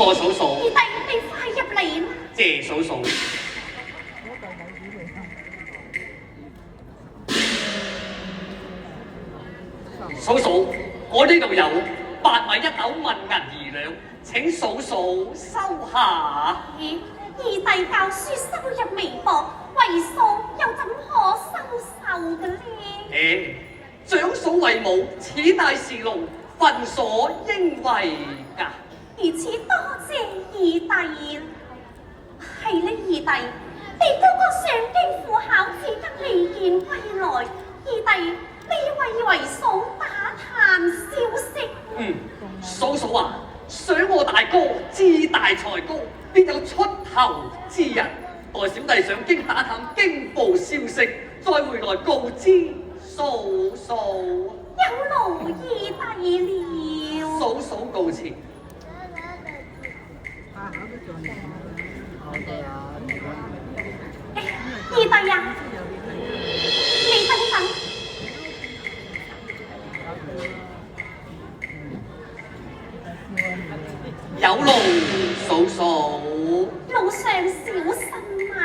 賀嫂嫂。二弟，你快入嚟啦！謝嫂嫂。嫂嫂，我呢度有8米1斗問銀2兩，請嫂嫂收下。咦，二弟教書收入微薄，為嫂又怎可收受嘅呢？長嫂為母，此大是勞，分所應為㗎。如此多謝二弟。係呢，二弟，你哥哥上京赴考，只得未見歸來。二弟，你為嫂打探消息。嫂嫂啊，想我大哥志大才高，必有出頭之日。待小弟上京打探京報消息，再回來告知嫂嫂。有勞二弟了。嫂嫂告辭。二弟啊，你等等。有勞嫂嫂。路上小心啊！